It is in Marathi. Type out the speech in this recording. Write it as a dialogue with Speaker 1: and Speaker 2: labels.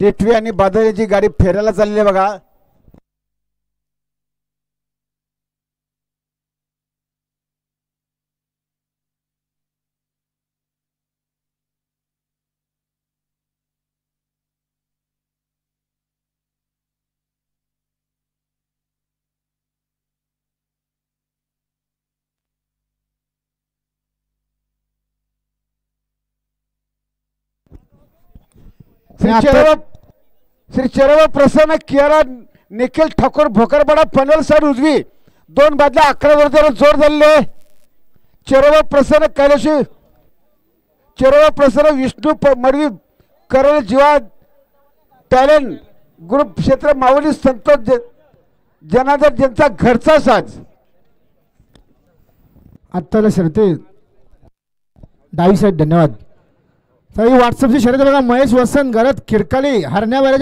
Speaker 1: टिटवी आणि बादलीची गाडी फेरायला चालली आहे बघा. श्री चेरव प्रसन्न कियारा निखिल ठाकूर भोकरपाडा पनवेल साइड उजवी 2 बादल्या 11 वरती जोर झाले. चेरव प्रसन्न कैलाशी चेरव प्रसन्न विष्णू मडवी करल जीवा टॅलेंट ग्रुप क्षेत्र मावली संतोष जनादर ज्यांचा घरचा साज.
Speaker 2: आत्ताला शर्ते डावी साईड. धन्यवाद. व्हॉट्सअपची शर्यत बघा. महेश वसंत गरज खिरकाली हरण्यावाल्याच्या